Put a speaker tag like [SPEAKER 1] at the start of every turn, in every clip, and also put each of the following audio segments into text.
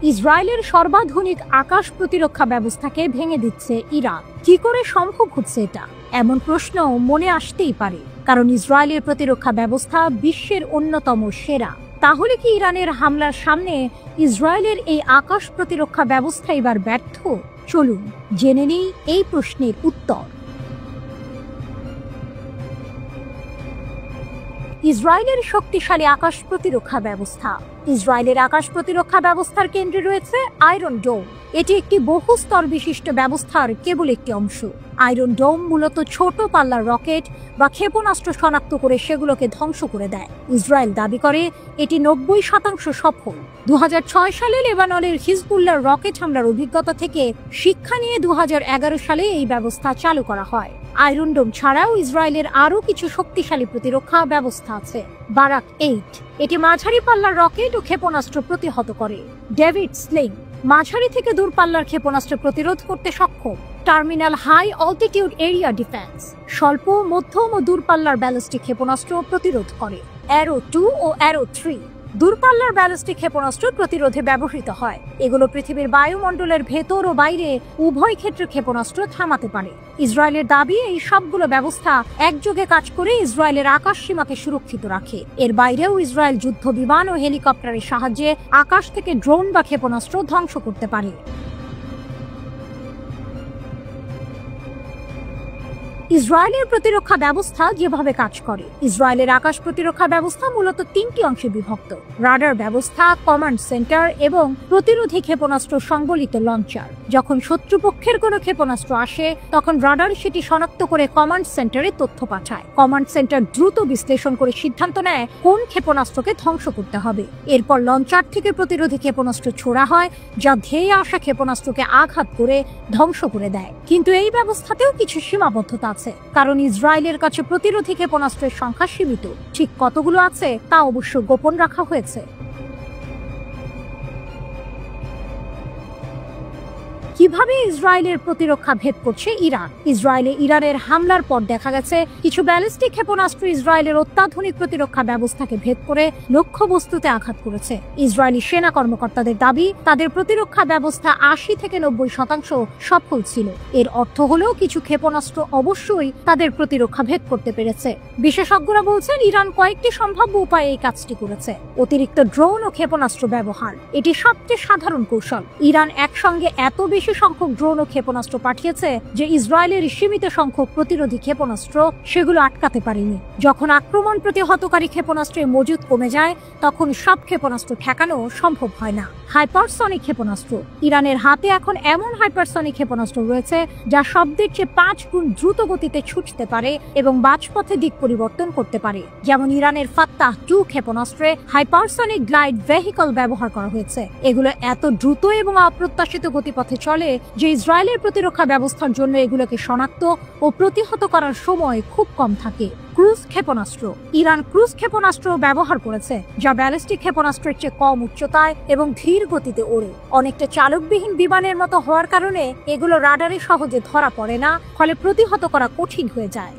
[SPEAKER 1] ইসরায়েলের সর্বাধুনিক আকাশ প্রতিরক্ষা ব্যবস্থাকে ভেঙে দিচ্ছে ইরান। কি করে সম্ভব হচ্ছে এটা? এমন প্রশ্ন মনে আসতেই পারে, কারণ ইসরায়েলের প্রতিরক্ষা ব্যবস্থা বিশ্বের অন্যতম সেরা। তাহলে কি ইরানের হামলার সামনে ইসরায়েলের এই আকাশ প্রতিরক্ষা ব্যবস্থা এবার ব্যর্থ? চলুন জেনে নিই এই প্রশ্নের উত্তর। ইসরায়েলের শক্তিশালী আকাশ প্রতিরক্ষা ব্যবস্থা। ইসরায়েলের আকাশ প্রতিরক্ষা ব্যবস্থার কেন্দ্রে রয়েছে আয়রন ডোম। এটি একটি বহু স্তর বিশিষ্ট ব্যবস্থার কেবল একটি অংশ। আয়রন ডোম মূলত ছোট পাল্লার রকেট বা ক্ষেপণাস্ত্র শনাক্ত করে সেগুলোকে ধ্বংস করে দেয়। ইসরায়েল দাবি করে এটি 90% সফল। 2006 সালে লেবাননের হিজবুল্লাহর রকেট হামলার অভিজ্ঞতা থেকে শিক্ষা নিয়ে 2011 সালে এই ব্যবস্থা চালু করা হয়। আয়রন ডোম ছাড়াও ইসরায়েলের আরও কিছু শক্তিশালী প্রতিরক্ষা ব্যবস্থা আছে। বারাক 8, এটি মাঝারি পাল্লার রকেট ও ক্ষেপণাস্ত্র প্রতিহত করে। ডেভিড স্লিং, মাঝারি থেকে দূরপাল্লার ক্ষেপণাস্ত্র প্রতিরোধ করতে সক্ষম। Terminal high altitude area defence, স্বল্প, মধ্যম ও দূরপাল্লার ব্যালিস্টিক ক্ষেপণাস্ত্র প্রতিরোধ করে। অ্যারো 2 ও অ্যারো 3 দূরপাল্লার ব্যালিস্টিক ক্ষেপণাস্ত্র প্রতিরোধে ব্যবহৃত হয়। এগুলো পৃথিবীর বায়ুমণ্ডলের ভেতর ও বাইরে উভয় ক্ষেত্রে ক্ষেপণাস্ত্র থামাতে পারে। ইসরায়েলের দাবি এই সবগুলো ব্যবস্থা একযোগে কাজ করে ইসরায়েলের আকাশ সীমাকে সুরক্ষিত রাখে। এর বাইরেও ইসরায়েল যুদ্ধ বিমান ও হেলিকপ্টারের সাহায্যে আকাশ থেকে ড্রোন বা ক্ষেপণাস্ত্র ধ্বংস করতে পারে। ইসরায়েলের প্রতিরক্ষা ব্যবস্থা যেভাবে কাজ করে। ইসরায়েলের আকাশ প্রতিরক্ষা ব্যবস্থা মূলত 3টি অংশে বিভক্ত: রাডার ব্যবস্থা, কমান্ড সেন্টার এবং প্রতিরোধী ক্ষেপণাস্ত্র সংবলিত লঞ্চার। যখন শত্রুপক্ষের কোনো ক্ষেপণাস্ত্র আসে, তখন রাডার সেটি শনাক্ত করে কমান্ড সেন্টারে তথ্য পাঠায়। কমান্ড সেন্টার দ্রুত বিশ্লেষণ করে সিদ্ধান্ত নেয় কোন ক্ষেপণাস্ত্রকে ধ্বংস করতে হবে। এরপর লঞ্চার থেকে প্রতিরোধী ক্ষেপণাস্ত্র ছোড়া হয়, যা ধেয়ে আসা ক্ষেপণাস্ত্রকে আঘাত করে ধ্বংস করে দেয়। কিন্তু এই ব্যবস্থাতেও কিছু সীমাবদ্ধতা আছে, কারণ ইসরায়েলের কাছে প্রতিরোধী ক্ষেপণাস্ত্রের সংখ্যা সীমিত। ঠিক কতগুলো আছে তা অবশ্য গোপন রাখা হয়েছে। কিভাবে ইসরায়েলের প্রতিরক্ষা ভেদ করছে ইরান? ইরানের হামলার পর দেখা গেছে কিছু ব্যালিস্টিক ক্ষেপণাস্ত্র ইসরায়েলের অত্যাধুনিক প্রতিরক্ষা ব্যবস্থাকে ভেদ করে লক্ষ্যবস্তুতে আঘাত করেছে। ইসরায়েলি সেনা কর্মকর্তাদের দাবি, তাদের প্রতিরক্ষা ব্যবস্থা 80 থেকে 90% সফল ছিল। এর অর্থ হলো কিছু ক্ষেপণাস্ত্র অবশ্যই তাদের প্রতিরক্ষা ভেদ করতে পেরেছে। বিশেষজ্ঞরা বলছেন ইরান কয়েকটি সম্ভাব্য উপায়ে এই কাজটি করেছে। অতিরিক্ত ড্রোন ও ক্ষেপণাস্ত্র ব্যবহার, এটি সবচেয়ে সাধারণ কৌশল। ইরান একসঙ্গে এত বেশি সংখ্যক ড্রোন ও ক্ষেপণাস্ত্র পাঠিয়েছে যে ইসরায়েলের সীমিত সংখ্যক প্রতিরোধী ক্ষেপণাস্ত্র সেগুলো আটকাতে পারেনি। যখন আক্রমণ প্রতিহতকারী ক্ষেপণাস্ত্রের মজুদ কমে যায়, তখন সব ক্ষেপণাস্ত্র ঠেকানো সম্ভব হয় না। হাইপারসনিক ক্ষেপণাস্ত্র, ইরানের হাতে এখন এমন হাইপারসনিক ক্ষেপণাস্ত্র রয়েছে যা শব্দের চেয়ে 5 গুণ দ্রুত গতিতে ছুটতে পারে এবং বাজপথে দিক পরিবর্তন করতে পারে। যেমন ইরানের ফাত্তাহ 2 ক্ষেপণাস্ত্রে হাইপারসনিক গ্লাইড ভেহিকল ব্যবহার করা হয়েছে। এগুলো এত দ্রুত এবং অপ্রত্যাশিত গতিপথে চলে যে ইসরায়েলের প্রতিরক্ষা ব্যবস্থার জন্য এগুলোকে শনাক্ত ও প্রতিহত করার সময় খুব কম থাকে। ক্রুজ ক্ষেপণাস্ত্র, ইরান ক্রুজ ক্ষেপণাস্ত্র ব্যবহার করেছে, যা ব্যালিস্টিক ক্ষেপণাস্ত্রের চেয়ে কম উচ্চতায় এবং ধীর গতিতে ওড়ে। অনেকটা চালকবিহীন বিমানের মতো হওয়ার কারণে এগুলো রাডারে সহজে ধরা পড়ে না, ফলে প্রতিহত করা কঠিন হয়ে যায়।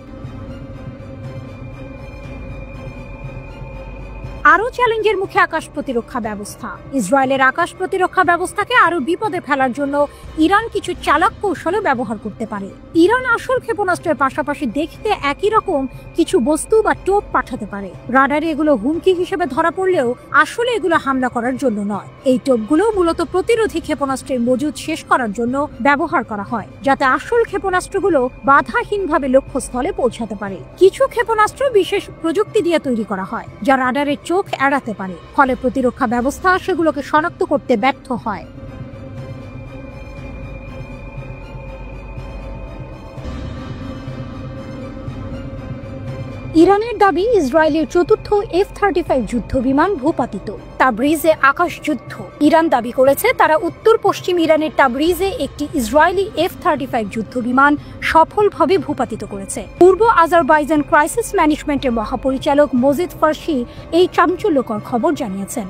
[SPEAKER 1] আরো চ্যালেঞ্জের মুখে আকাশ প্রতিরক্ষা ব্যবস্থা। ইসরায়েলের আকাশ প্রতিরক্ষা ব্যবস্থাকে আরো বিপদে ফেলার জন্য ইরান কিছু চালাক কৌশল ব্যবহার করতে পারে। ইরান আসল ক্ষেপণাস্ত্রের পাশাপাশি দেখতে একই রকম কিছু বস্তু বা টোপ পাঠাতে পারে। রাডারে এগুলো হুমকি হিসেবে ধরা পড়লেও আসলে এগুলো হামলা করার জন্য নয়। এই টোপগুলো মূলত প্রতিরোধী ক্ষেপণাস্ত্রের মজুদ শেষ করার জন্য ব্যবহার করা হয়, যাতে আসল ক্ষেপণাস্ত্রগুলো বাধাহীনভাবে লক্ষ্যস্থলে পৌঁছাতে পারে। কিছু ক্ষেপণাস্ত্র বিশেষ প্রযুক্তি দিয়ে তৈরি করা হয়, যা রাডারের চোখ এড়াতে পারে, ফলে প্রতিরক্ষা ব্যবস্থা সেগুলোকে শনাক্ত করতে ব্যর্থ হয়। ইরানের দাবি, ইসরায়েলের চতুর্থ F-35 যুদ্ধ বিমান ভূপাতিত। তাবরিজে আকাশ যুদ্ধ। ইরান দাবি করেছে তারা উত্তর পশ্চিম ইরানের তাবরিজে একটি ইসরায়েলি F-35 যুদ্ধ বিমান সফলভাবে ভূপাতিত করেছে। পূর্ব আজারবাইজান ক্রাইসিস ম্যানেজমেন্টের মহাপরিচালক মজিদ ফার্সি এই চাঞ্চল্যকর খবর জানিয়েছেন।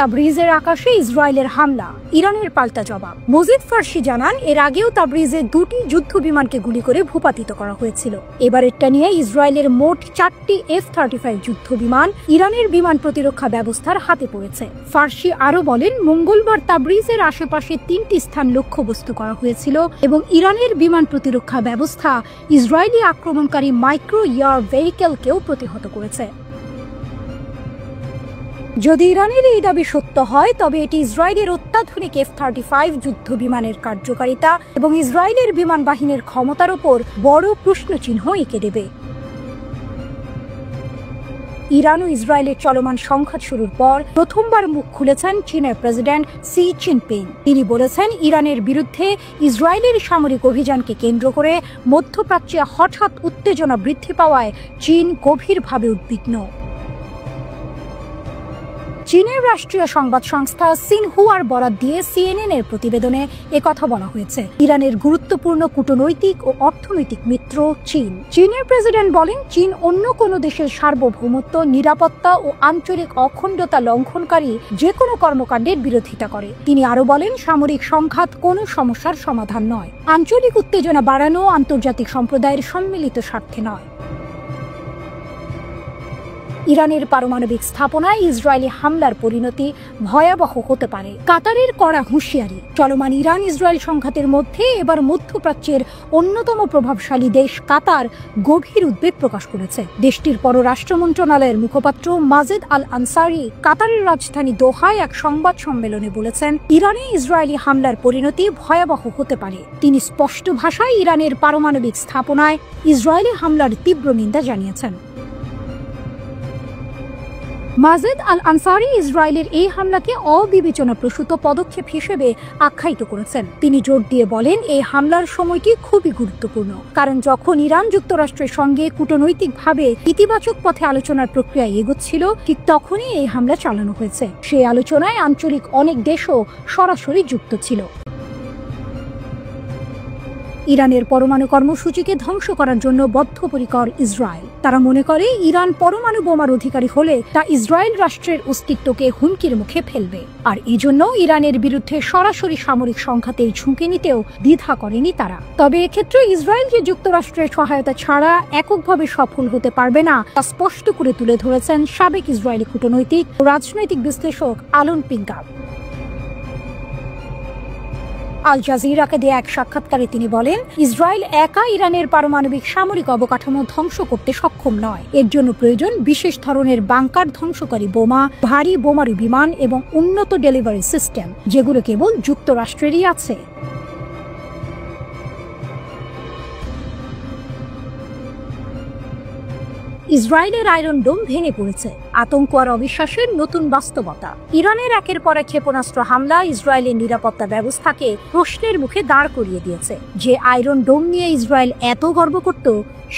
[SPEAKER 1] তাবরিজের আকাশে ইসরায়েলের হামলা, ইরানের পাল্টা জবাব। মজিদ ফার্সি জানান, এর আগেও তাবরিজে 2টি যুদ্ধ বিমানকে গুলি করে ভূপাতিত করা হয়েছিল। এবারেরটা নিয়ে ইসরায়েলের মোট 4টি F-35 যুদ্ধ বিমান ইরানের বিমান প্রতিরক্ষা ব্যবস্থার হাতে পড়েছে। ফার্সি আরও বলেন, মঙ্গলবার তাবরিজের আশেপাশে 3টি স্থান লক্ষ্যবস্তু করা হয়েছিল এবং ইরানের বিমান প্রতিরক্ষা ব্যবস্থা ইসরায়েলি আক্রমণকারী মাইক্রো এয়ার ভেহিকেলকেও প্রতিহত করেছে। যদি ইরানের এই দাবি সত্য হয়, তবে এটি ইসরায়েলের অত্যাধুনিক F-35 যুদ্ধ বিমানের কার্যকারিতা এবং ইসরায়েলের বিমান বাহিনীর ক্ষমতার ওপর বড় প্রশ্নচিহ্ন এঁকে দেবে। ইরান ও ইসরায়েলের চলমান সংঘাত শুরুর পর প্রথমবার মুখ খুলেছেন চীনের প্রেসিডেন্ট শি জিনপিং। তিনি বলেছেন, ইরানের বিরুদ্ধে ইসরায়েলের সামরিক অভিযানকে কেন্দ্র করে মধ্যপ্রাচ্যে হঠাৎ উত্তেজনা বৃদ্ধি পাওয়ায় চীন গভীরভাবে উদ্বিগ্ন। চীনের রাষ্ট্রীয় সংবাদ সংস্থা সিনহুয়ার বরাত দিয়ে CNN এর প্রতিবেদনে একথা বলা হয়েছে। ইরানের গুরুত্বপূর্ণ কূটনৈতিক ও অর্থনৈতিক মিত্র চীন। চীনের প্রেসিডেন্ট বলেন, চীন অন্য কোনো দেশের সার্বভৌমত্ব, নিরাপত্তা ও আঞ্চলিক অখণ্ডতা লঙ্ঘনকারী যে কোনো কর্মকাণ্ডের বিরোধিতা করে। তিনি আরও বলেন, সামরিক সংঘাত কোনো সমস্যার সমাধান নয়, আঞ্চলিক উত্তেজনা বাড়ানো আন্তর্জাতিক সম্প্রদায়ের সম্মিলিত স্বার্থে নয়। ইরানের পারমাণবিক স্থাপনায় ইসরায়েলি হামলার পরিণতি ভয়াবহ হতে পারে, কাতারের কড়া হুঁশিয়ারি। চলমান ইরান ইসরায়েল সংঘাতের মধ্যে এবার মধ্যপ্রাচ্যের অন্যতম প্রভাবশালী দেশ কাতার গভীর উদ্বেগ প্রকাশ করেছে। দেশটির পররাষ্ট্র মন্ত্রণালয়ের মুখপাত্র মাজেদ আল আনসারি কাতারের রাজধানী দোহায় এক সংবাদ সম্মেলনে বলেছেন, ইরানে ইসরায়েলি হামলার পরিণতি ভয়াবহ হতে পারে। তিনি স্পষ্ট ভাষায় ইরানের পারমাণবিক স্থাপনায় ইসরায়েলি হামলার তীব্র নিন্দা জানিয়েছেন। মাজেদ আল আনসারি ইসরায়েলের এই হামলাকে অবিবেচনাপ্রসূত পদক্ষেপ হিসেবে আখ্যায়িত করেছেন। তিনি জোর দিয়ে বলেন, এই হামলার সময়টি খুবই গুরুত্বপূর্ণ, কারণ যখন ইরান যুক্তরাষ্ট্রের সঙ্গে কূটনৈতিকভাবে ইতিবাচক পথে আলোচনার প্রক্রিয়া এগোচ্ছিল, ঠিক তখনই এই হামলা চালানো হয়েছে। সেই আলোচনায় আঞ্চলিক অনেক দেশও সরাসরি যুক্ত ছিল। ইরানের পরমাণু কর্মসূচিকে ধ্বংস করার জন্য বদ্ধপরিকর ইসরায়েল। তারা মনে করে, ইরান পরমাণু বোমার অধিকারী হলে তা ইসরায়েল রাষ্ট্রের অস্তিত্বকে হুমকির মুখে ফেলবে, আর এজন্য ইরানের বিরুদ্ধে সরাসরি সামরিক সংঘাতের ঝুঁকি নিতেও দ্বিধা করেনি তারা। তবে এক্ষেত্রে ইসরায়েল যে যুক্তরাষ্ট্রের সহায়তা ছাড়া এককভাবে সফল হতে পারবে না, তা স্পষ্ট করে তুলে ধরেছেন সাবেক ইসরায়েলি কূটনৈতিক ও রাজনৈতিক বিশ্লেষক আলন পিঙ্গাল। আল জাজিরাকে দেয়া এক সাক্ষাৎকারে তিনি বলেন, ইসরায়েল একা ইরানের পারমাণবিক সামরিক অবকাঠামো ধ্বংস করতে সক্ষম নয়। এর জন্য প্রয়োজন বিশেষ ধরনের বাংকার ধ্বংসকারী বোমা, ভারী বোমারু বিমান এবং উন্নত ডেলিভারি সিস্টেম, যেগুলো কেবল যুক্তরাষ্ট্রেরই আছে। ইসরায়েলের আয়রন ডোম ভেঙে পড়েছে, আতঙ্ক আর অবিশ্বাসের নতুন বাস্তবতা। ইরানের একের পর এক ক্ষেপণাস্ত্র হামলা ইসরায়েলের নিরাপত্তা ব্যবস্থাকে প্রশ্নের মুখে দাঁড় করিয়ে দিয়েছে। যে আয়রন ডোম নিয়ে ইসরায়েল এত গর্ব করত,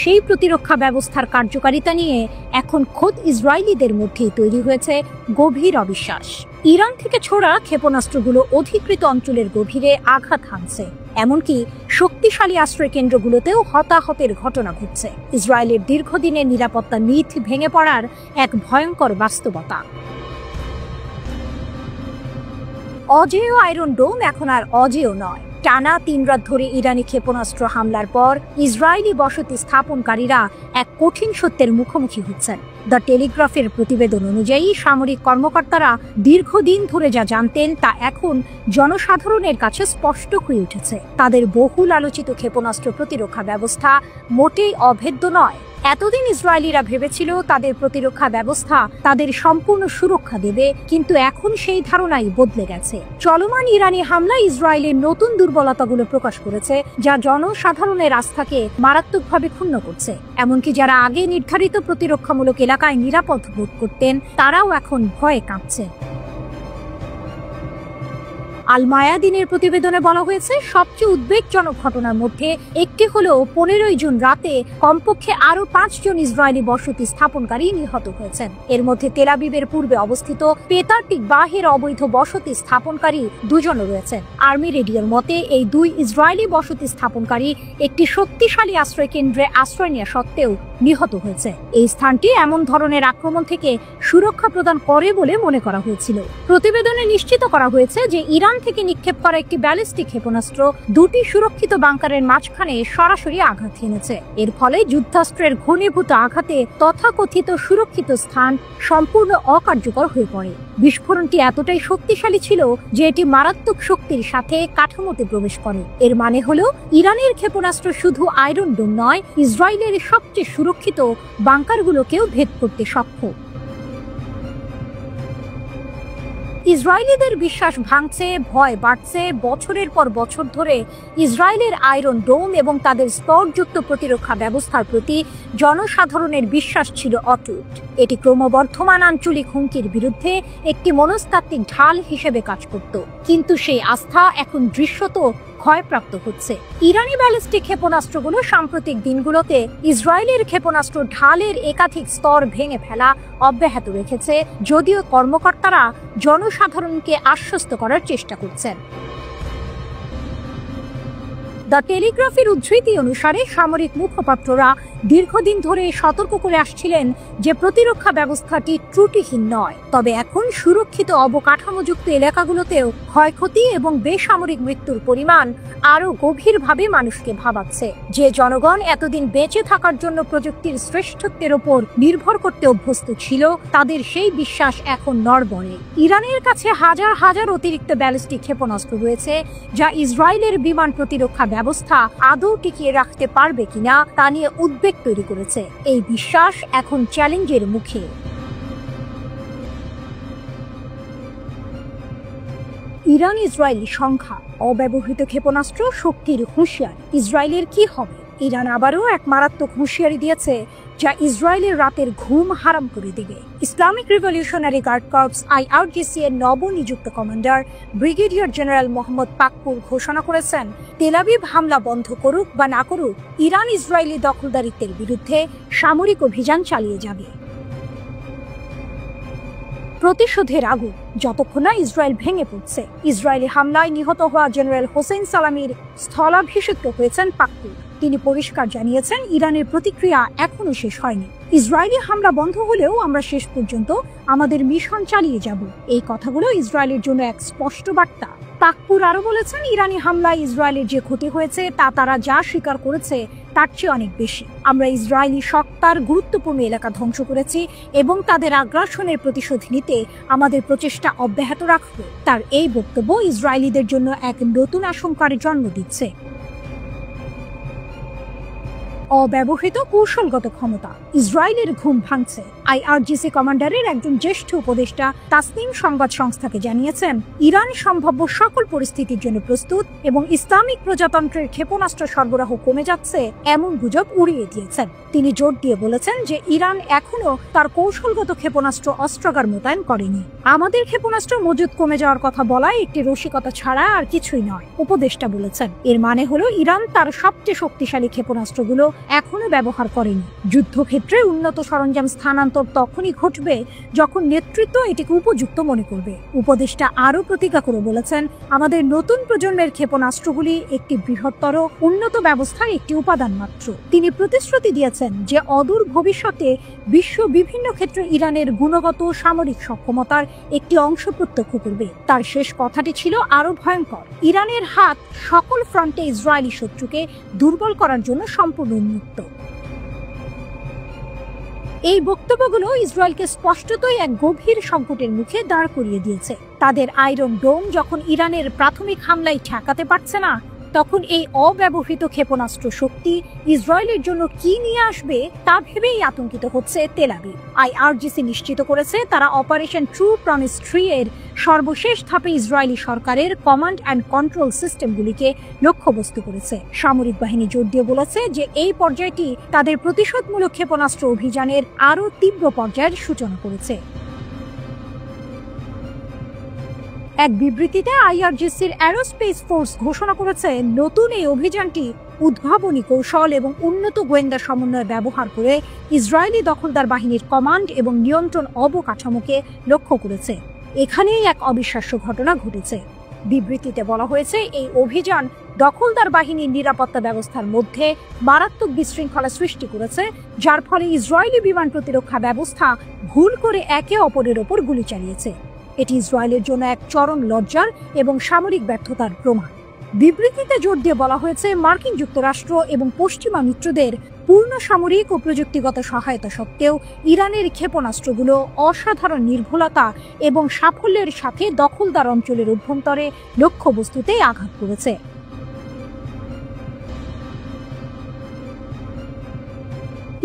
[SPEAKER 1] সেই প্রতিরক্ষা ব্যবস্থার কার্যকারিতা নিয়ে এখন খোদ ইসরায়েলিদের মধ্যেই তৈরি হয়েছে গভীর অবিশ্বাস। ইরান থেকে ছোড়া ক্ষেপণাস্ত্রগুলো অধিকৃত অঞ্চলের গভীরে আঘাত হানছে, এমনকি শক্তিশালী আশ্রয় কেন্দ্রগুলোতেও হতাহতের ঘটনা ঘটছে। ইসরায়েলের দীর্ঘদিনের নিরাপত্তা মিথ ভেঙে পড়ার এক ভয়ঙ্কর বাস্তবতা। অজেয় আয়রন ডোম এখন আর অজেয় নয়। টানা 3 রাত ধরে ইরানি ক্ষেপণাস্ত্র হামলার পর ইসরায়েলি বসতি স্থাপনকারীরা এক কঠিন সত্যের মুখোমুখি হচ্ছেন। দ্য টেলিগ্রাফের প্রতিবেদন অনুযায়ী সামরিক কর্মকর্তারা দীর্ঘদিন ধরে যা জানতেন তা এখন জনসাধারণের কাছে স্পষ্ট হয়ে উঠেছে। তাদের বহুল আলোচিত ক্ষেপণাস্ত্র প্রতিরক্ষা ব্যবস্থা মোটেই অভেদ্য নয়। এতদিন ইসরায়েলিরা ভেবেছিল তাদের প্রতিরক্ষা ব্যবস্থা তাদের সম্পূর্ণ সুরক্ষা দেবে, কিন্তু এখন সেই ধারণাই বদলে গেছে। চলমান ইরানি হামলা ইসরায়েলের নতুন দুর্বলতাগুলো প্রকাশ করেছে, যা জনসাধারণের আস্থাকে মারাত্মকভাবে ক্ষুণ্ণ করছে। এমনকি যারা আগে নির্ধারিত প্রতিরক্ষামূলক এলাকায় নিরাপদ বোধ করতেন, তারাও এখন ভয়ে কাঁপছে। আল মায়াদিনের প্রতিবেদনে বলা হয়েছে, সবচেয়ে উদ্বেগজনক ঘটনার মধ্যে একটি হলো 15 জুন রাতে কমপক্ষে আরো 5 জন ইসরায়েলি বসতি স্থাপনকারী নিহত হয়েছেন। এর মধ্যে তেল আবিবের পূর্বে অবস্থিত পেতার টিকবাহের অবৈধ বসতি স্থাপনকারী 2 জন রয়েছেন। আর্মি রেডিওর মতে এই 2 ইসরায়েলি বসতি স্থাপনকারী একটি শক্তিশালী আশ্রয় কেন্দ্রে আশ্রয় নেওয়া সত্ত্বেও নিহত হয়েছে। এই স্থানটি এমন ধরনের আক্রমণ থেকে সুরক্ষা প্রদান করে বলে মনে করা হয়েছিল। প্রতিবেদনে নিশ্চিত করা হয়েছে যে ইরান থেকে নিক্ষেপ করা একটি ব্যালিস্টিক ক্ষেপণাস্ত্র 2টি সুরক্ষিত বাংকারের মাঝখানে সরাসরি আঘাত হেনেছে। এর ফলে যুদ্ধাস্ত্রের ঘনীভূত আঘাতে তথাকথিত সুরক্ষিত স্থান সম্পূর্ণ অকার্যকর হয়ে পড়ে। বিস্ফোরণটি এতটাই শক্তিশালী ছিল যে এটি মারাত্মক শক্তির সাথে কাঠামোতে প্রবেশ করে। এর মানে হলো ইরানের ক্ষেপণাস্ত্র শুধু আয়রন ডোম নয়, ইসরায়েলের সবচেয়ে সুরক্ষিত বাংকারগুলোকেও ভেদ করতে সক্ষম। ইসরায়েলিদের বিশ্বাস ভাঙছে, ভয় বাড়ছে। বছরের পর বছর ধরে ইসরায়েলের আয়রন ডোম এবং তাদের স্তরযুক্ত প্রতিরক্ষা ব্যবস্থার প্রতি জনসাধারণের বিশ্বাস ছিল অটুট। এটি ক্রমবর্ধমান আঞ্চলিক হুমকির বিরুদ্ধে একটি মনস্তাত্ত্বিক ঢাল হিসেবে কাজ করত, কিন্তু সেই আস্থা এখন দৃশ্যত ক্ষয়প্রাপ্ত হচ্ছে। ইরানি ব্যালিস্টিক ক্ষেপণাস্ত্রগুলো সাম্প্রতিক দিনগুলোতে ইসরায়েলের ক্ষেপণাস্ত্র ঢালের একাধিক স্তর ভেঙে ফেলা অব্যাহত রেখেছে, যদিও কর্মকর্তারা জনসাধারণকে আশ্বস্ত করার চেষ্টা করছেন। দ্য টেলিগ্রাফের উদ্ধৃতি অনুসারে সামরিক মুখপাত্ররা দীর্ঘদিন ধরে সতর্ক করে আসছিলেন যে প্রতিরক্ষা ব্যবস্থাটি ত্রুটিহীন নয়, তবে এখন সুরক্ষিত অবকাঠামোযুক্ত এলাকাগুলোতেও ক্ষয়ক্ষতি এবং বেসামরিক মৃত্যুর পরিমাণ আরও গভীরভাবে মানুষকে ভাবাচ্ছে। যে জনগণ এতদিন বেঁচে থাকার জন্য প্রযুক্তির শ্রেষ্ঠত্বের ওপর নির্ভর করতে অভ্যস্ত ছিল, তাদের সেই বিশ্বাস এখন নড়বড়ে। ইরানের কাছে হাজার হাজার অতিরিক্ত ব্যালিস্টিক ক্ষেপণাস্ত্র রয়েছে, যা ইসরায়েলের বিমান প্রতিরক্ষা ব্যবস্থা আদৌ টিকিয়ে রাখতে পারবে কিনা তা নিয়ে উদ্বেগ তৈরি করেছে। এই বিশ্বাস এখন চ্যালেঞ্জের মুখে। ইরান ইসরায়েলি সংখ্যা, অব্যবহৃত ক্ষেপণাস্ত্র, শক্তির হুঁশিয়ার। ইসরায়েলের কি হবে? ইরান আবারও এক মারাত্মক হুঁশিয়ারি দিয়েছে যা ইসরায়েলের রাতের ঘুম হারাম করে দেবে। Islamic revolutionary guard corps IRGC এর নবনিযুক্ত commander brigadier general Mohammad Pakpour ঘোষণা করেছেন, তেল আবিব হামলা বন্ধ করুক বা না করুক, ইরান ইসরায়েলি দখলদারিত্বের বিরুদ্ধে সামরিক অভিযান চালিয়ে যাবে। প্রতিশোধের আগুন যতক্ষণ না ইসরায়েল ভেঙে পড়ছে। ইসরায়েলি হামলায় নিহত হওয়া জেনারেল হোসেন সালামির স্থলাভিষিক্ত হয়েছেন পাকপুর। তিনি পরিষ্কার জানিয়েছেন, ইরানের প্রতিক্রিয়া এখনো শেষ হয়নি। ইসরায়েলি হামলা বন্ধ হলেও আমরা শেষ পর্যন্ত আমাদের মিশন চালিয়ে যাব। এই কথাগুলো ইসরায়েলের জন্য এক স্পষ্ট বার্তা। পাকপুর আরো বলেছেন, ইরানি হামলায় ইসরায়েলের যে ক্ষতি হয়েছে তা তারা যা স্বীকার করেছে তার চেয়ে অনেক বেশি। আমরা ইসরায়েলি সত্তার গুরুত্বপূর্ণ এলাকা ধ্বংস করেছি এবং তাদের আগ্রাসনের প্রতিশোধ নিতে আমাদের প্রচেষ্টা অব্যাহত রাখব। তার এই বক্তব্য ইসরায়েলিদের জন্য এক নতুন আশঙ্কার জন্ম দিচ্ছে। অব্যবহৃত কৌশলগত ক্ষমতা, ইসরায়েলের ঘুম ভাঙছে। IRGC কমান্ডারের একজন জ্যেষ্ঠ উপদেষ্টা তাসনিম সংবাদ সংস্থাকে জানিয়েছেন, ইরান সম্ভাব্য সকল পরিস্থিতির জন্য প্রস্তুত এবং ইসলামিক প্রজাতন্ত্রের ক্ষেপণাস্ত্র সরবরাহ কমে যাচ্ছে এমন গুজব উড়িয়ে দিয়েছেন। তিনি জোর দিয়ে বলেছেন যে ইরান এখনো তার কৌশলগত ক্ষেপণাস্ত্র অস্ত্রাগার মোতায়েন করেনি। আমাদের ক্ষেপণাস্ত্র মজুদ কমে যাওয়ার কথা বলায় একটি রসিকতা ছাড়া আর কিছুই নয়, উপদেষ্টা বলেছেন। এর মানে হলো ইরান তার সবচেয়ে শক্তিশালী ক্ষেপণাস্ত্রগুলো এখনো ব্যবহার করেনি। যুদ্ধক্ষেত্রে উন্নত সরঞ্জাম স্থানান্তর তখনই ঘটবে যখন নেতৃত্ব এটিকে উপযুক্ত মনে করবে। উপদেষ্টা আরও প্রতিজ্ঞা করে বলেছেন, আমাদের নতুন প্রজন্মের ক্ষেপণাস্ত্রগুলি একটি বৃহত্তর উন্নত ব্যবস্থার একটি উপাদান মাত্র। তিনি প্রতিশ্রুতি দিয়েছেন যে অদূর ভবিষ্যতে বিশ্ব বিভিন্ন ক্ষেত্রে ইরানের গুণগত সামরিক সক্ষমতার একটি অংশ প্রত্যক্ষ করবে। তার শেষ কথাটি ছিল আরো ভয়ঙ্কর, ইরানের হাত সকল ফ্রন্টে ইসরায়েলি শত্রুকে দুর্বল করার জন্য সম্পূর্ণ উন্মুক্ত। এই বক্তব্যগুলো ইসরায়েলকে স্পষ্টতই এক গভীর সংকটের মুখে দাঁড় করিয়ে দিয়েছে। তাদের আয়রন ডোম যখন ইরানের প্রাথমিক হামলায় ঠেকাতে পারছে না, তখন এই অব্যবহৃত ক্ষেপণাস্ত্র শক্তি ইসরায়েলের জন্য কি নিয়ে আসবে তা ভেবেই আতঙ্কিত হচ্ছে তেল আবিব। IRGC নিশ্চিত করেছে তারা অপারেশন ট্রু প্রমিস 3 এর সর্বশেষ ধাপে ইসরায়েলি সরকারের কমান্ড অ্যান্ড কন্ট্রোল সিস্টেমগুলিকে লক্ষ্যবস্তু করেছে। সামরিক বাহিনী জোর দিয়ে বলেছে যে এই পর্যায়টি তাদের প্রতিশোধমূলক ক্ষেপণাস্ত্র অভিযানের আরও তীব্র পর্যায়ের সূচনা করেছে। এক বিবৃতিতে আইআরজিসির অ্যারোস্পেস ফোর্স ঘোষণা করেছে, নতুন এই অভিযানটি উদ্ভাবনী কৌশল এবং উন্নত গোয়েন্দা সমন্বয় ব্যবহার করে ইসরায়েলি দখলদার বাহিনীর কমান্ড এবং নিয়ন্ত্রণ অবকাঠামোকে লক্ষ্য করেছে। এখানেই এক অবিশ্বাস্য ঘটনা ঘটেছে। বিবৃতিতে বলা হয়েছে, এই অভিযান দখলদার বাহিনীর নিরাপত্তা ব্যবস্থার মধ্যে মারাত্মক বিশৃঙ্খলা সৃষ্টি করেছে, যার ফলে ইসরায়েলি বিমান প্রতিরক্ষা ব্যবস্থা ভুল করে একে অপরের ওপর গুলি চালিয়েছে। এটি ইসরায়েলের জন্য এক চরম লজ্জার এবং সামরিক ব্যর্থতার প্রমাণ। বিবৃতিতে জোর দিয়ে বলা হয়েছে, মার্কিন যুক্তরাষ্ট্র এবং পশ্চিমা মিত্রদের পূর্ণ সামরিক ও প্রযুক্তিগত সহায়তা সত্ত্বেও ইরানের ক্ষেপণাস্ত্রগুলো অসাধারণ নির্ভুলতা এবং সাফল্যের সাথে দখলদার অঞ্চলের অভ্যন্তরে লক্ষ্যবস্তুতে আঘাত করেছে।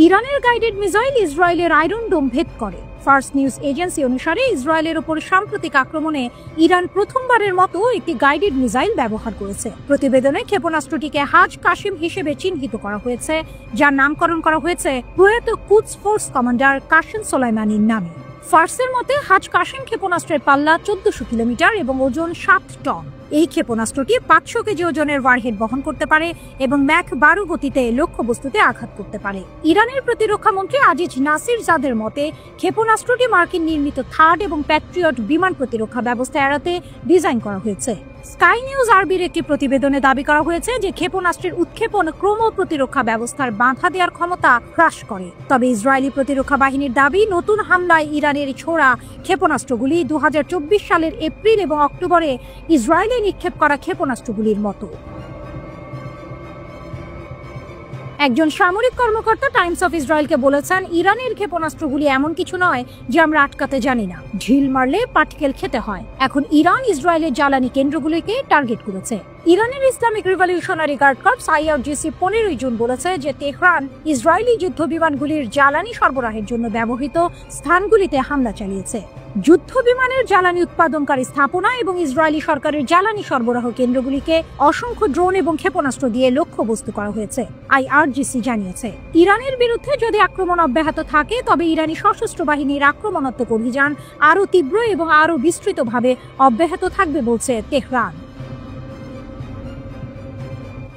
[SPEAKER 1] ইরানের গাইডেড মিসাইল ইসরায়েলের আয়রন ডোম ভেদ করে। ফার্স্ট নিউজ এজেন্সি অনুসারে ইসরায়েলের ওপর সাম্প্রতিক আক্রমণে ইরান প্রথমবারের মতো একটি গাইডেড মিসাইল ব্যবহার করেছে। প্রতিবেদনে ক্ষেপণাস্ত্রটিকে হাজ কাশিম হিসেবে চিহ্নিত করা হয়েছে, যার নামকরণ করা হয়েছে প্রয়াত কুদস ফোর্স কমান্ডার কাসেম সোলাইমানির নামে। ফার্সের মতে হাজ কাশিম ক্ষেপণাস্ত্রের পাল্লা 1400 কিলোমিটার এবং ওজন 7 টন। এই ক্ষেপণাস্ত্রটি 500 কেজি ওজনের ওয়ারহেড বহন করতে পারে এবং ম্যাক 12 গতিতে লক্ষ্যবস্তুতে আঘাত করতে পারে। ইরানের প্রতিরক্ষা মন্ত্রী আজিজ নাসির জাদের মতে, ক্ষেপণাস্ত্রটি মার্কিন নির্মিত থার্ড এবং প্যাট্রিয়ট বিমান প্রতিরক্ষা ব্যবস্থা এড়াতে ডিজাইন করা হয়েছে। স্কাই নিউজ আরবির একটি প্রতিবেদনে দাবি করা হয়েছে যে ক্ষেপণাস্ত্রের উৎক্ষেপণ ক্রম প্রতিরক্ষা ব্যবস্থার বাধা দেওয়ার ক্ষমতা হ্রাস করে। তবে ইসরায়েলি প্রতিরক্ষা বাহিনীর দাবি, নতুন হামলায় ইরানের ছোড়া ক্ষেপণাস্ত্রগুলি 2024 সালের এপ্রিল এবং অক্টোবরে ইসরায়েলে নিক্ষেপ করা ক্ষেপণাস্ত্রগুলির মতো। একজন সামরিক কর্মকর্তা টাইমস অফ ইসরায়েলকে বলেছেন, ইরানের ক্ষেপণাস্ত্রগুলি এমন কিছু নয় যে আমরা আটকাতে জানি না। ঢিল মারলে পাটকেল খেতে হয়। এখন ইরান ইসরায়েলের জ্বালানি কেন্দ্রগুলিকে টার্গেট করেছে। ইরানের Islamic revolutionary guard corps IRGC 15 June বলেছে যে তেহরান ইসরায়েলি যুদ্ধ বিমানগুলির জ্বালানি সরবরাহের জন্য ব্যবহৃত স্থানগুলিতে হামলা চালিয়েছে। যুদ্ধ বিমানের জ্বালানি উৎপাদনকারী স্থাপনা এবং ইসরায়েলি সরকারের জ্বালানি সরবরাহ কেন্দ্রগুলিকে অসংখ্য ড্রোন এবং ক্ষেপণাস্ত্র দিয়ে লক্ষ্যবস্তু করা হয়েছে, আইআরজিসি জানিয়েছে। ইরানের বিরুদ্ধে যদি আক্রমণ অব্যাহত থাকে, তবে ইরানি সশস্ত্র বাহিনীর আক্রমণাত্মক অভিযান আরও তীব্র এবং আরও বিস্তৃতভাবে অব্যাহত থাকবে বলছে তেহরান।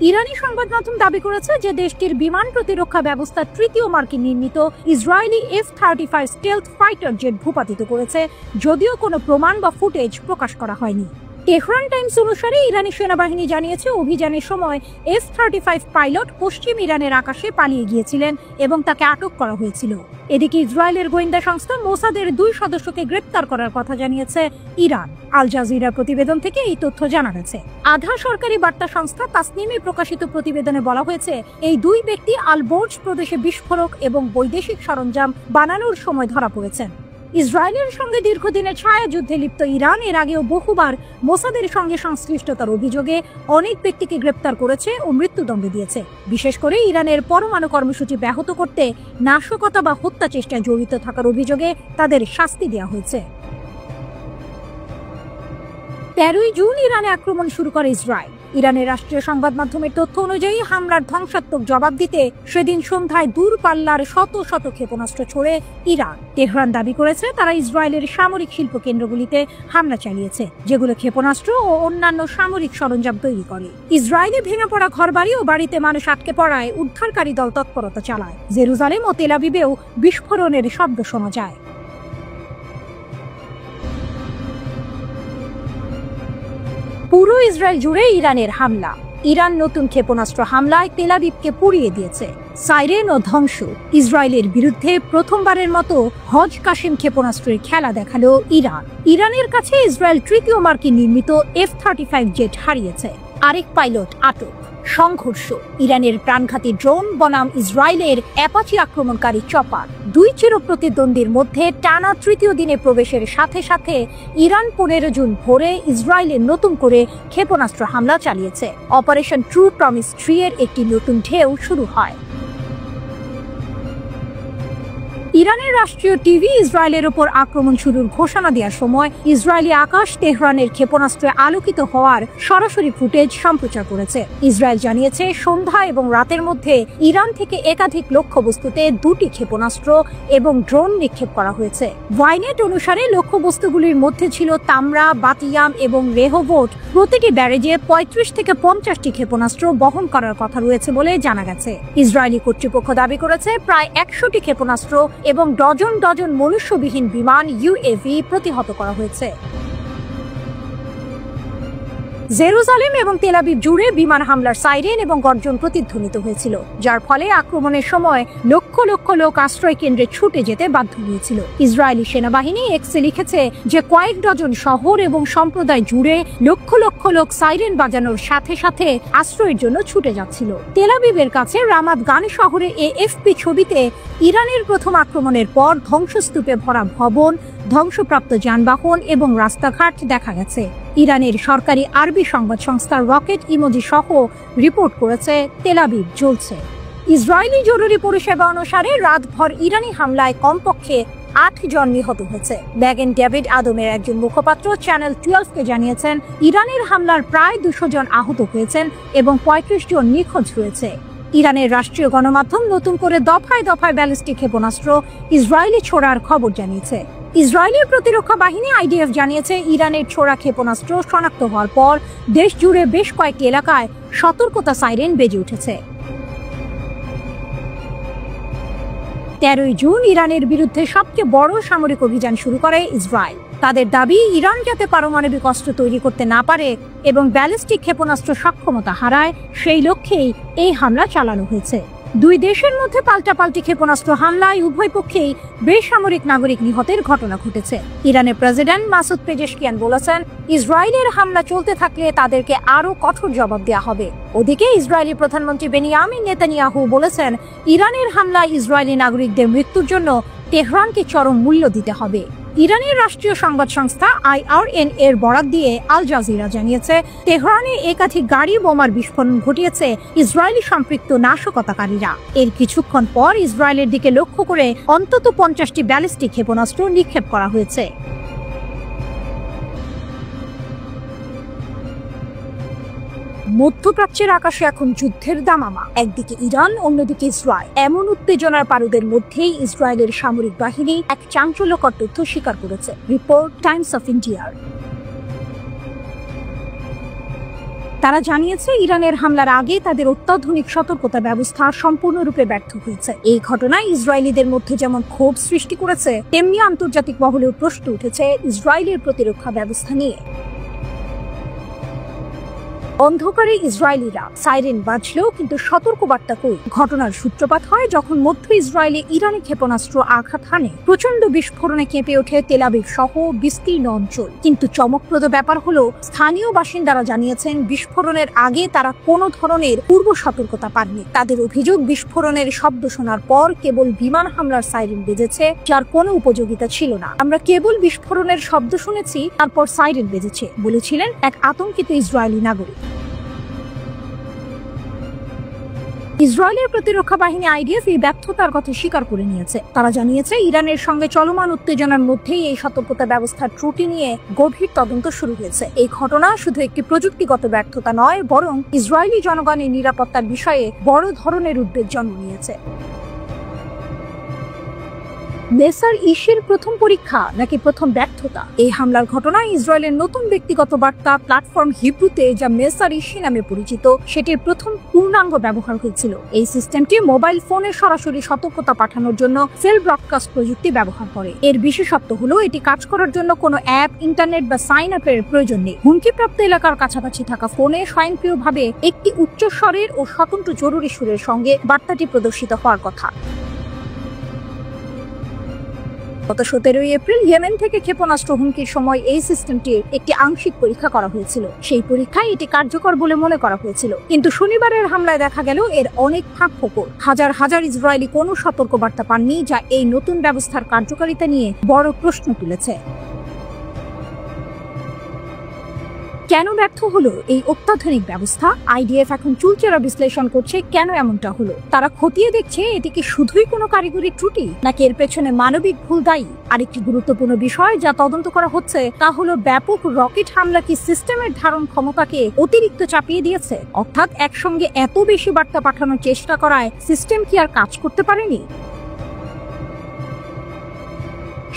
[SPEAKER 1] ইরানি সংবাদ মাধ্যম দাবি করেছে যে দেশটির বিমান প্রতিরক্ষা ব্যবস্থা তৃতীয় মার্কিন নির্মিত Israeli F-35 stealth fighter jet ভূপাতিত করেছে, যদিও কোনো প্রমাণ বা ফুটেজ প্রকাশ করা হয়নি। তেহরান টাইমস অনুসারে ইরানি সেনাবাহিনী জানিয়েছে, অভিযানের সময় F-35 পাইলট পশ্চিম ইরানের আকাশে পালিয়ে গিয়েছিলেন এবং তাকে আটক করা হয়েছিল। এদিকে ইসরায়েলের গোয়েন্দা সংস্থা মোসাদের 2 সদস্যকে গ্রেপ্তার করার কথা জানিয়েছে ইরান। আল জাজিরা প্রতিবেদন থেকে এই তথ্য জানা গেছে। আধা সরকারি বার্তা সংস্থা তাসনিমে প্রকাশিত প্রতিবেদনে বলা হয়েছে, এই 2 ব্যক্তি আল বোর্জ প্রদেশে বিস্ফোরক এবং বৈদেশিক সরঞ্জাম বানানোর সময় ধরা পড়েছেন। ইসরায়েলের সঙ্গে দীর্ঘদিনের ছায়া যুদ্ধে লিপ্ত ইরান এর আগেও বহুবার মোসাদের সঙ্গে সংশ্লিষ্টতার অভিযোগে অনেক ব্যক্তিকে গ্রেপ্তার করেছে ও মৃত্যুদণ্ড দিয়েছে। বিশেষ করে ইরানের পরমাণু কর্মসূচি ব্যাহত করতে নাশকতা বা হত্যা চেষ্টায় জড়িত থাকার অভিযোগে তাদের শাস্তি দেওয়া হয়েছে। 13 জুন ইরানে আক্রমণ শুরু করে ইসরায়েল। ইরানের রাষ্ট্রীয় সংবাদ মাধ্যমের তথ্য অনুযায়ী হামলার ধ্বংসাত্মক জবাব দিতে সেদিন সন্ধ্যায় দূরপাল্লার শত শত ক্ষেপণাস্ত্র ছোড়ে ইরান। তেহরান দাবি করেছে তারা ইসরায়েলের সামরিক শিল্প কেন্দ্রগুলিতে হামলা চালিয়েছে, যেগুলো ক্ষেপণাস্ত্র ও অন্যান্য সামরিক সরঞ্জাম তৈরি করে। ইসরায়েলে ভেঙে পড়া ঘরবাড়ি ও বাড়িতে মানুষ আটকে পড়ায় উদ্ধারকারী দল তৎপরতা চালায়। জেরুজালেম ও তেল আবিবেও বিস্ফোরণের শব্দ শোনা যায়। পুরো ইসরায়েল জুড়ে ইরানের হামলা। ইরান নতুন ক্ষেপণাস্ত্র হামলায় তেল আবিবকে পুড়িয়ে দিয়েছে। সাইরেন ও ধ্বংস। ইসরায়েলের বিরুদ্ধে প্রথমবারের মতো হজ কাশিম ক্ষেপণাস্ত্রের খেলা দেখালো ইরান। ইরানের কাছে ইসরায়েল তৃতীয় মার্কিন নির্মিত F-35 জেট হারিয়েছে। আরেক পাইলট আটক। সংঘর্ষ। ইরানের প্রাণঘাতী ড্রোন বনাম ইসরায়েলের অ্যাপাচি আক্রমণকারী চপার। 2 চিরপ্রতিদ্বন্দ্বীর মধ্যে টানা তৃতীয় দিনে প্রবেশের সাথে সাথে ইরান 15 জুন ভোরে ইসরায়েলের নতুন করে ক্ষেপণাস্ত্র হামলা চালিয়েছে। অপারেশন ট্রু প্রমিস 3 এর একটি নতুন ঢেউ শুরু হয়। ইরানের রাষ্ট্রীয় টিভি ইসরায়েলের উপর আক্রমণ শুরুর ঘোষণা দেওয়ার সময় ইসরায়েলি আকাশ তেহরানের ক্ষেপণাস্ত্রে আলোকিত হওয়ার সরাসরি ফুটেজ সম্প্রচার করেছে। ইসরায়েল জানিয়েছে সন্ধ্যা এবং রাতের মধ্যে ইরান থেকে একাধিক লক্ষ্যবস্তুতে 2টি ক্ষেপণাস্ত্র এবং ড্রোন নিক্ষেপ করা হয়েছে। ওয়াইনেট অনুসারে লক্ষ্যবস্তুগুলির মধ্যে ছিল তামরা, বাতিয়াম এবং রেহোভোট। প্রতিটি ব্যারেজে 35 থেকে 50টি ক্ষেপণাস্ত্র বহন করার কথা রয়েছে বলে জানা গেছে। ইসরায়েলি কর্তৃপক্ষ দাবি করেছে প্রায় 100টি ক্ষেপণাস্ত্র এবং ডজন ডজন মনুষ্যবিহীন বিমান ইউএভি প্রতিহত করা হয়েছে। জেরুজালেম এবং তেল আবিব জুড়ে বিমান হামলার সাইরেন এবং গর্জন প্রতিধ্বনিত হয়েছিল, যার ফলে আক্রমণের সময় লক্ষ লক্ষ লোক আশ্রয় কেন্দ্রে ছুটে যেতে বাধ্য হয়েছিল। ইসরায়েলি সেনাবাহিনী এক্সে লিখেছে যে কয়েক ডজন শহর এবং সম্প্রদায় জুড়ে লক্ষ লক্ষ লোক সাইরেন বাজানোর সাথে সাথে আশ্রয়ের জন্য ছুটে যাচ্ছিল। তেল আবিবের কাছে রামাত গান শহরে এএফপি ছবিতে ইরানের প্রথম আক্রমণের পর ধ্বংসস্তূপে ভরা ভবন, ধ্বংসপ্রাপ্ত যানবাহন এবং রাস্তাঘাট দেখা গেছে। ইরানের সরকারি আরবি সংবাদ সংস্থা রকেট ইমোজি সহ রিপোর্ট করেছে তেল আবিব জ্বলছে। ইসরায়েলি জরুরি পরিষেবা অনুসারে রাতভর ইরানি হামলায় কমপক্ষে 8 জন নিহত হয়েছে। ব্যাগেন ডেভিড আদমের একজন মুখপাত্র চ্যানেল 12কে জানিয়েছেন ইরানের হামলার প্রায় 200 জন আহত হয়েছেন এবং 35 জন নিখোঁজ রয়েছে। ইরানের রাষ্ট্রীয় গণমাধ্যম নতুন করে দফায় দফায় ব্যালিস্টিক ক্ষেপণাস্ত্র ইসরায়েলি ছোড়ার খবর জানিয়েছে। ইসরায়েলের প্রতিরক্ষা বাহিনী আইডিএফ জানিয়েছে ইরানের ছোড়া ক্ষেপণাস্ত্র শনাক্ত হওয়ার পর দেশ জুড়ে বেশ কয়েকটি এলাকায় সতর্কতা সাইরেন বেজে উঠেছে। 13 জুন ইরানের বিরুদ্ধে সবচেয়ে বড় সামরিক অভিযান শুরু করে ইসরায়েল। তাদের দাবি ইরান যাতে পারমাণবিক অস্ত্র তৈরি করতে না পারে এবং ব্যালিস্টিক ক্ষেপণাস্ত্র সক্ষমতা হারায় সেই লক্ষ্যেই এই হামলা চালানো হয়েছে। দুই দেশের মধ্যে পাল্টাপাল্টি ক্ষেপণাস্ত্র হামলায় উভয় পক্ষেই বেসামরিক নাগরিক নিহতের ঘটনা ঘটেছে। ইরানের প্রেসিডেন্ট মাসুদ পেজেশকিয়ান বলেছেন ইসরায়েলের হামলা চলতে থাকলে তাদেরকে আরো কঠোর জবাব দেওয়া হবে। ওদিকে ইসরায়েলি প্রধানমন্ত্রী বেনিয়ামিন নেতানিয়াহু বলেছেন ইরানের হামলায় ইসরায়েলি নাগরিকদের মৃত্যুর জন্য তেহরানকে চরম মূল্য দিতে হবে। ইরানের রাষ্ট্রীয় সংবাদ সংস্থা IRN এর বরাত দিয়ে আল জাজিরা জানিয়েছে তেহরানে একাধিক গাড়ি বোমার বিস্ফোরণ ঘটিয়েছে ইসরায়েলি সম্পৃক্ত নাশকতাকারীরা। এর কিছুক্ষণ পর ইসরায়েলের দিকে লক্ষ্য করে অন্তত 50টি ব্যালিস্টিক ক্ষেপণাস্ত্র নিক্ষেপ করা হয়েছে। মধ্যপ্রাচ্যের আকাশে এখন যুদ্ধের দামামা। একদিকে ইরান, অন্যদিকে ইসরায়েল। এমন উত্তেজনার পারদের মধ্যেই ইসরায়েলের সামরিক বাহিনী এক চাঞ্চল্যকর তথ্য স্বীকার করেছে। রিপোর্ট টাইমস অফ ইন্ডিয়ার। তারা জানিয়েছে ইরানের হামলার আগে তাদের অত্যাধুনিক সতর্কতা ব্যবস্থা সম্পূর্ণরূপে ব্যর্থ হয়েছে। এই ঘটনায় ইসরায়েলিদের মধ্যে যেমন ক্ষোভ সৃষ্টি করেছে, তেমনি আন্তর্জাতিক মহলেও প্রশ্ন উঠেছে ইসরায়েলের প্রতিরক্ষা ব্যবস্থা নিয়ে। অন্ধকারে ইসরায়েলিরা সাইরেন বাজলেও কিন্তু সতর্কবার্তা কই। ঘটনার সূত্রপাত হয় যখন মধ্য ইসরায়েলে ইরানি ক্ষেপণাস্ত্র আঘাত হানে। প্রচন্ড বিস্ফোরণে কেঁপে ওঠে তেল আবিব সহ বিস্তীর্ণ অঞ্চল। কিন্তু চমকপ্রদ ব্যাপার হলো স্থানীয় বাসিন্দারা জানিয়েছেন বিস্ফোরণের আগে তারা কোনো ধরনের পূর্ব সতর্কতা পাননি। তাদের অভিযোগ বিস্ফোরণের শব্দ শোনার পর কেবল বিমান হামলার সাইরেন বেজেছে, যার কোনো উপযোগিতা ছিল না। আমরা কেবল বিস্ফোরণের শব্দ শুনেছি, তারপর সাইরেন বেজেছে, বলেছিলেন এক আতঙ্কিত ইসরায়েলি নাগরিক। ইসরায়েলের প্রতিরক্ষা বাহিনী আইডিএফ এই ব্যর্থতার কথা স্বীকার করে নিয়েছে। তারা জানিয়েছে ইরানের সঙ্গে চলমান উত্তেজনার মধ্যেই এই সতর্কতা ব্যবস্থার ত্রুটি নিয়ে গভীর তদন্ত শুরু হয়েছে। এই ঘটনা শুধু একটি প্রযুক্তিগত ব্যর্থতা নয়, বরং ইসরায়েলি জনগণের নিরাপত্তার বিষয়ে বড় ধরনের উদ্বেগ জন্ম নিয়েছে। মেসার ইসের প্রথম পরীক্ষা নাকি প্রথম ব্যর্থতা? এই হামলার ঘটনায় ইসরায়েলের নতুন ব্যক্তিগত বার্তা প্ল্যাটফর্ম হিব্রুতে, যা মেসার ইসে নামে পরিচিত, সেটির প্রথম পূর্ণাঙ্গ ব্যবহার হয়েছিল। এই সিস্টেমটি মোবাইল ফোনে সরাসরি সতর্কতা পাঠানোর জন্য সেল ব্রডকাস্ট প্রযুক্তি ব্যবহার করে। এর বিশেষত্ব হলো এটি কাজ করার জন্য কোনো অ্যাপ, ইন্টারনেট বা সাইন আপের প্রয়োজন নেই। হুমকিপ্রাপ্ত এলাকার কাছাকাছি থাকা ফোনে স্বয়ংক্রিয়ভাবে একটি উচ্চস্বরের ও স্বতন্ত্র জরুরি সুরের সঙ্গে বার্তাটি প্রদর্শিত হওয়ার কথা। গত 17 এপ্রিল ইয়েমেন থেকে ক্ষেপণাস্ত্র হুমকির সময় এই সিস্টেমটির একটি আংশিক পরীক্ষা করা হয়েছিল। সেই পরীক্ষায় এটি কার্যকর বলে মনে করা হয়েছিল, কিন্তু শনিবারের হামলায় দেখা গেল এর অনেক ফাঁক ফোকর। হাজার হাজার ইসরায়েলি কোনো সতর্কবার্তা পাননি, যা এই নতুন ব্যবস্থার কার্যকারিতা নিয়ে বড় প্রশ্ন তুলেছে। কেন ব্যর্থ হলো এই অত্যাধুনিক ব্যবস্থা? আইডিএফ এখন চুলচেরা বিশ্লেষণ করছে কেন এমনটা হলো। তারা খতিয়ে দেখছে এটি কি শুধুই কোনো কারিগরি ত্রুটি নাকি এর পেছনে মানবিক ভুল দায়ী। আরেকটি গুরুত্বপূর্ণ বিষয় যা তদন্ত করা হচ্ছে তা হলো ব্যাপক রকেট হামলা কি সিস্টেমের ধারণ ক্ষমতাকে অতিরিক্ত চাপিয়ে দিয়েছে, অর্থাৎ একসঙ্গে এত বেশি বার্তা পাঠানোর চেষ্টা করায় সিস্টেম কি আর কাজ করতে পারেনি।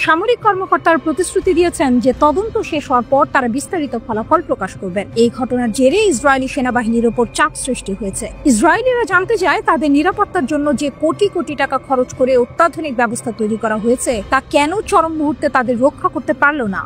[SPEAKER 1] সামরিক কর্মকর্তারা প্রতিশ্রুতি দিয়েছেন যে তদন্ত শেষ হওয়ার পর তারা বিস্তারিত ফলাফল প্রকাশ করবেন। এই ঘটনার জেরে ইসরায়েলি সেনাবাহিনীর উপর চাপ সৃষ্টি হয়েছে। ইসরায়েলিরা জানতে চায় তাদের নিরাপত্তার জন্য যে কোটি কোটি টাকা খরচ করে অত্যাধুনিক ব্যবস্থা তৈরি করা হয়েছে তা কেন চরম মুহূর্তে তাদের রক্ষা করতে পারল না।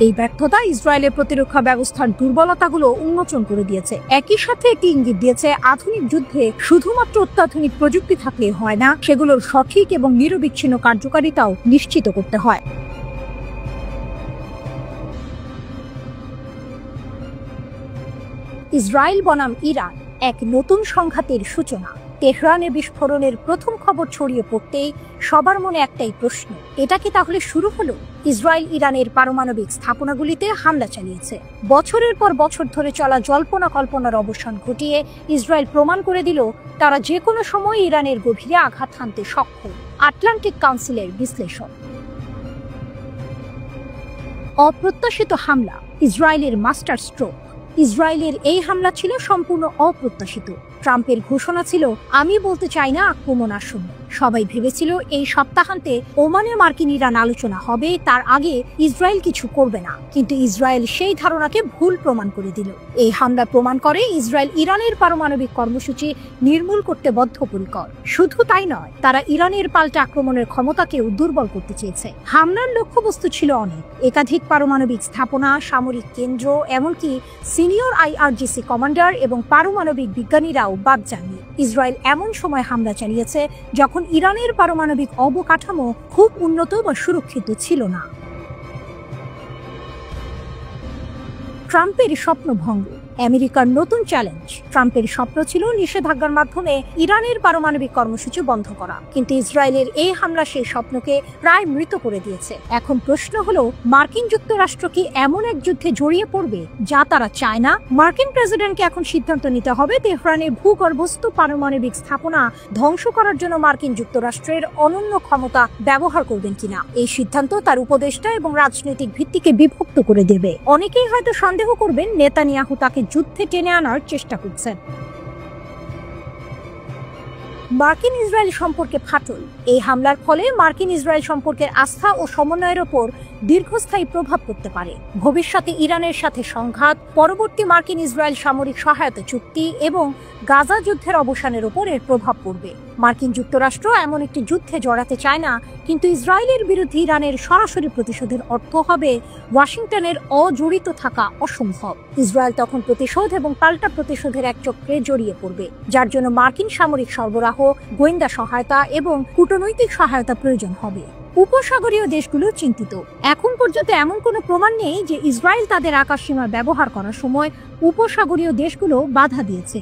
[SPEAKER 1] এই ব্যর্থতা ইসরায়েলের প্রতিরক্ষা ব্যবস্থার দুর্বলতাগুলো উন্মোচন করে দিয়েছে। একই সাথে এটি ইঙ্গিত দিয়েছে আধুনিক যুদ্ধে শুধুমাত্র অত্যাধুনিক প্রযুক্তি থাকলে হয় না, সেগুলোর সঠিক এবং নিরবিচ্ছিন্ন কার্যকারিতাও নিশ্চিত করতে হয়। ইসরায়েল বনাম ইরান এক নতুন সংঘাতের সূচনা। তেহরানে বিস্ফোরণের প্রথম খবর ছড়িয়ে পড়তেই সবার মনে একটাই প্রশ্ন, এটা কি তাহলে শুরু হলো? ইসরায়েল ইরানের পারমাণবিক স্থাপনাগুলিতে হামলা চালিয়েছে। বছরের পর বছর ধরে চলা জল্পনা কল্পনার অবসান ঘটিয়ে ইসরায়েল প্রমাণ করে দিল তারা যে কোনো সময় ইরানের গভীরে আঘাত হানতে সক্ষম। আটলান্টিক কাউন্সিলের বিশ্লেষণ। অপ্রত্যাশিত হামলা, ইসরায়েলের মাস্টার স্ট্রোক। ইসরায়েলের এই হামলা ছিল সম্পূর্ণ অপ্রত্যাশিত। ট্রাম্পের ঘোষণা ছিল, আমি বলতে চাই না আক্রমণ আসন্ন। সবাই ভেবেছিল এই সপ্তাহান্তে ওমানে মার্কিন ইরান আলোচনা হবে, তার আগে ইসরায়েল কিছু করবে না। কিন্তু ইসরায়েল সেই ধারণাকে ভুল প্রমাণ করে দিল। এই হামলা প্রমাণ করে ইসরায়েল ইরানের পারমাণবিক কর্মসূচি নির্মূল করতে বদ্ধপরিকর। শুধু তাই নয়, তারা ইরানের পাল্টা আক্রমণের ক্ষমতাকেও দুর্বল করতে চেয়েছে। হামলার লক্ষ্যবস্তু ছিল অনেক, একাধিক পারমাণবিক স্থাপনা, সামরিক কেন্দ্র, এমনকি সিনিয়র IRGC কমান্ডার এবং পারমাণবিক বিজ্ঞানীরাও বাদ যাননি। ইসরায়েল এমন সময় হামলা চালিয়েছে যখন ইরানের পারমাণবিক অবকাঠামো খুব উন্নত বা সুরক্ষিত ছিল না। ট্রাম্পের স্বপ্নভঙ্গ, আমেরিকার নতুন চ্যালেঞ্জ। ট্রাম্পের স্বপ্ন ছিল নিষেধাজ্ঞার মাধ্যমে ইরানের পারমাণবিক কর্মসূচি বন্ধ করা, কিন্তু ইসরায়েলের এই হামলা সেই স্বপ্নকে প্রায় মৃত করে দিয়েছে। এখন প্রশ্ন হলো, মার্কিন যুক্তরাষ্ট্র কি এমন এক যুদ্ধে জড়িয়ে পড়বে যা তারা চায় না? মার্কিন প্রেসিডেন্টকে এখন সিদ্ধান্ত নিতে হবে তেহরানের ভূগর্ভস্থ পারমাণবিক স্থাপনা ধ্বংস করার জন্য মার্কিন যুক্তরাষ্ট্রের অনন্য ক্ষমতা ব্যবহার করবেন কিনা। এই সিদ্ধান্ত তার উপদেষ্টা এবং রাজনৈতিক ভিত্তিকে বিভক্ত করে দেবে। অনেকেই হয়তো সন্দেহ করবেন নেতানিয়াহু তাকে যুদ্ধে টেনে আনার চেষ্টা করছেন। মার্কিন ইসরায়েল সম্পর্কে ফাটল। এই হামলার ফলে মার্কিন ইসরায়েল সম্পর্কের আস্থা ও সমন্বয়ের ওপর দীর্ঘস্থায়ী প্রভাব পড়তে পারে। ভবিষ্যতে ইরানের সাথে সংঘাত, পরবর্তী মার্কিন ইসরায়েল সামরিক সহায়তা চুক্তি এবং গাজা যুদ্ধের অবসানের উপর এর প্রভাব পড়বে। মার্কিন যুক্তরাষ্ট্র এমন একটি যুদ্ধে জড়াতে চায় না, কিন্তু ইসরায়েলের বিরুদ্ধে ইরানের সরাসরি প্রতিশোধের অর্থ হবে ওয়াশিংটনের অজড়িত থাকা অসম্ভব। ইসরায়েল তখন প্রতিশোধ এবং পাল্টা প্রতিশোধের এক চক্রে জড়িয়ে পড়বে, যার জন্য মার্কিন সামরিক সরবরাহ, গোয়েন্দা সহায়তা এবং কূটনৈতিক সহায়তা প্রয়োজন হবে। উপসাগরীয় দেশগুলো চিন্তিত। এখন পর্যন্ত এমন কোনো প্রমাণ নেই যে ইসরায়েল তাদের আকাশসীমা ব্যবহার করার সময় উপসাগরীয় দেশগুলো বাধা দিয়েছে।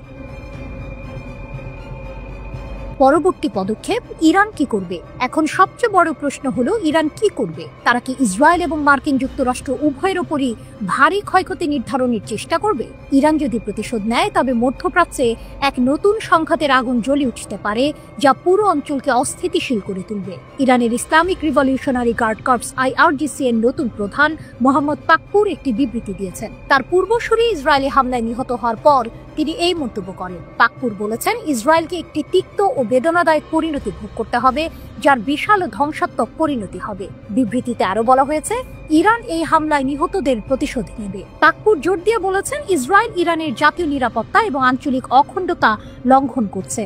[SPEAKER 1] পরবর্তী পদক্ষেপ, ইরান কি করবে? এখন সবচেয়ে বড় প্রশ্ন হলো, ইরান কি করবে? তারা কি ইসরায়েল এবং মার্কিন যুক্তরাষ্ট্র উভয়ের ওপরই ভারী ক্ষয়ক্ষতি নির্ধারণের চেষ্টা করবে? ইরান যদি প্রতিশোধ নেয় তবে মধ্যপ্রাচ্যে এক নতুন সংঘাতের আগুন জ্বলে উঠতে পারে, যা পুরো অঞ্চলকে অস্থিতিশীল করে তুলবে। ইরানের Islamic revolutionary guard corps IRGC এর নতুন প্রধান মোহাম্মদ পাকপুর একটি বিবৃতি দিয়েছেন। তার পূর্বসূরি ইসরায়েলি হামলায় নিহত হওয়ার পর তিনি এই মন্তব্য করেন। পাকপুর বলেছেন, ইসরায়েলকে একটি তিক্ত ও বেদনাদায়ক পরিণতি ভোগ করতে হবে, যার বিশাল ও ধ্বংসাত্মক পরিণতি হবে। বিবৃতিতে আরো বলা হয়েছে, ইরান এই হামলায় নিহতদের প্রতিশোধ নেবে। পাকপুর জোর দিয়ে বলেছেন, ইসরায়েল ইরানের জাতীয় নিরাপত্তা এবং আঞ্চলিক অখণ্ডতা লঙ্ঘন করছে।